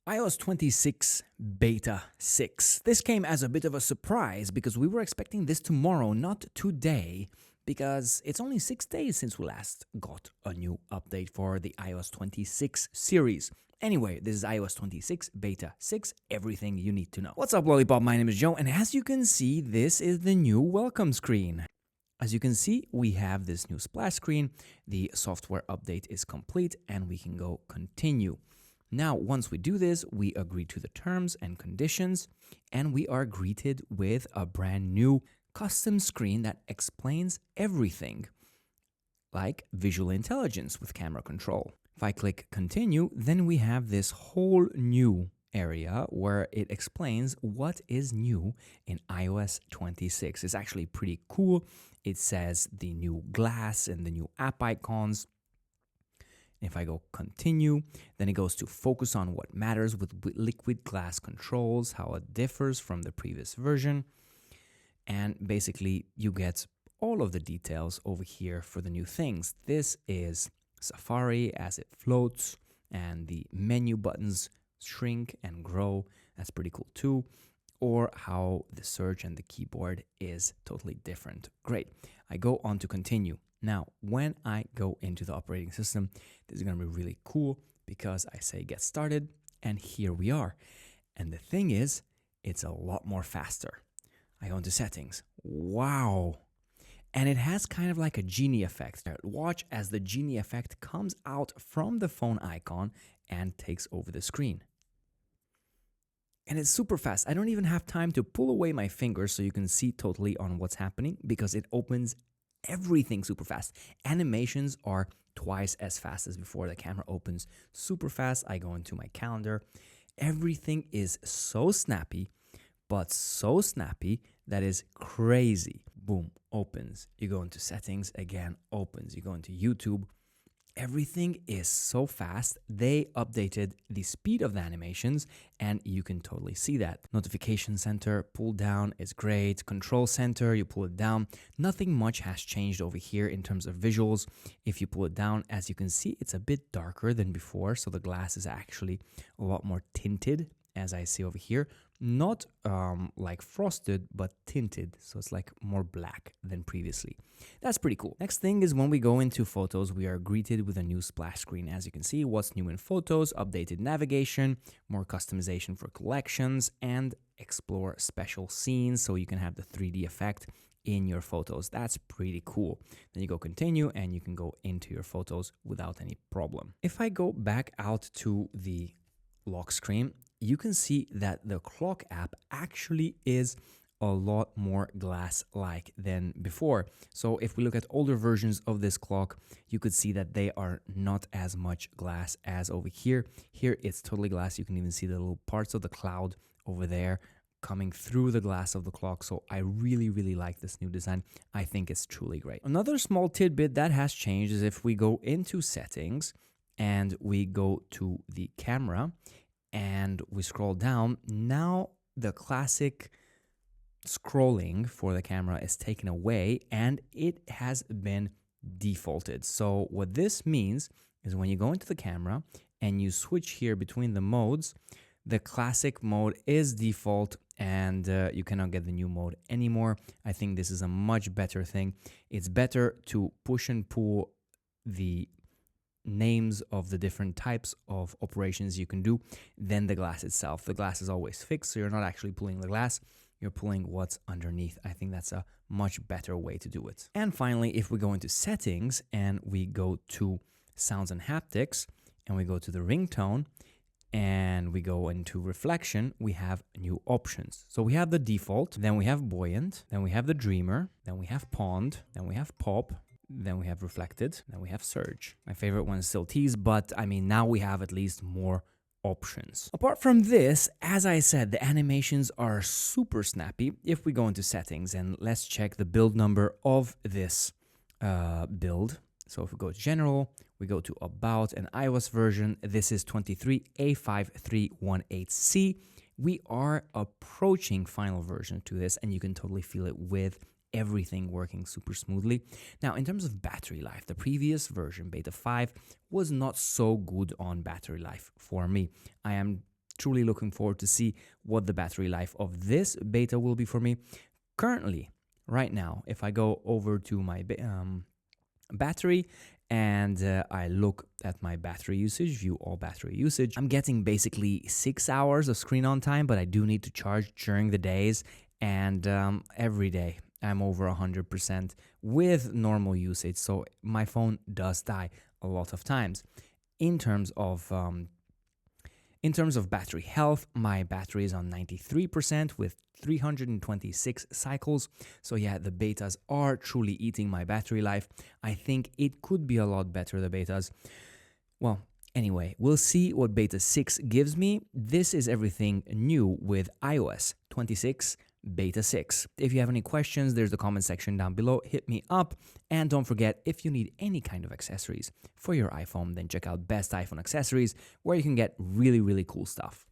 iOS 26 Beta 6. This came as a bit of a surprise because we were expecting this tomorrow, not today, because it's only 6 days since we last got a new update for the iOS 26 series. Anyway, this is iOS 26 Beta 6, everything you need to know. What's up, Lollipop? My name is Joe, and as you can see, this is the new welcome screen. As you can see, we have this new splash screen, the software update is complete, and we can go continue. Now, once we do this, we agree to the terms and conditions, and we are greeted with a brand new custom screen that explains everything, like visual intelligence with camera control. If I click continue, then we have this whole new area where it explains what is new in iOS 26. It's actually pretty cool. It says the new glass and the new app icons. If I go continue, then it goes to focus on what matters with liquid glass controls, how it differs from the previous version. And basically you get all of the details over here for the new things. This is Safari as it floats, and the menu buttons shrink and grow. That's pretty cool too. Or how the search and the keyboard is totally different. Great. I go on to continue. Now, when I go into the operating system, this is going to be really cool because I say get started, and here we are. And the thing is, it's a lot more faster. I go into settings. Wow. And it has kind of like a genie effect. Watch as the genie effect comes out from the phone icon and takes over the screen. And it's super fast. I don't even have time to pull away my fingers so you can see totally on what's happening because it opens everything super fast. Animations are twice as fast as before. The camera opens super fast. I go into my calendar. Everything is so snappy, but so snappy that is crazy. Boom, opens. You go into settings, again, opens. You go into YouTube. Everything is so fast. They updated the speed of the animations, and you can totally see that. Notification center, pull down is great. Control center, you pull it down. Nothing much has changed over here in terms of visuals. If you pull it down, as you can see, it's a bit darker than before. So the glass is actually a lot more tinted, as I see over here. Not like frosted, but tinted. So it's like more black than previously. That's pretty cool. Next thing is when we go into photos, we are greeted with a new splash screen. As you can see, what's new in photos, updated navigation, more customization for collections, and explore special scenes so you can have the 3D effect in your photos. That's pretty cool. Then you go continue and you can go into your photos without any problem. If I go back out to the lock screen, you can see that the clock app actually is a lot more glass-like than before. So if we look at older versions of this clock, you could see that they are not as much glass as over here. Here it's totally glass. You can even see the little parts of the cloud over there coming through the glass of the clock. So I really, really like this new design. I think it's truly great. Another small tidbit that has changed is if we go into settings and we go to the camera, and we scroll down, now the classic scrolling for the camera is taken away and it has been defaulted. So what this means is when you go into the camera and you switch here between the modes, the classic mode is default and you cannot get the new mode anymore. I think this is a much better thing. It's better to push and pull the names of the different types of operations you can do than the glass itself. The glass is always fixed, so you're not actually pulling the glass, you're pulling what's underneath. I think that's a much better way to do it. And finally, if we go into settings and we go to sounds and haptics and we go to the ringtone and we go into reflection, we have new options. So we have the default, then we have buoyant, then we have the dreamer, then we have pond, then we have pop, then we have reflected, then we have surge. My favorite one is still tease, but I mean, now we have at least more options. Apart from this, as I said, the animations are super snappy. If we go into settings and let's check the build number of this build. So if we go to general, we go to about an iOS version. This is 23A5318C. We are approaching final version to this, and you can totally feel it with everything working super smoothly. Now, in terms of battery life, the previous version, Beta 5, was not so good on battery life for me. I am truly looking forward to see what the battery life of this beta will be for me. Currently, right now, if I go over to my battery and I look at my battery usage, view all battery usage, I'm getting basically 6 hours of screen on time, but I do need to charge during the days, and every day I'm over 100% with normal usage, so my phone does die a lot of times. In terms of battery health, my battery is on 93% with 326 cycles. So yeah, the betas are truly eating my battery life. I think it could be a lot better, the betas. Well, anyway, we'll see what beta 6 gives me. This is everything new with iOS 26 beta 6. If you have any questions, there's the comment section down below. Hit me up. And don't forget, if you need any kind of accessories for your iPhone, then check out Best iPhone Accessories, where you can get really, really cool stuff.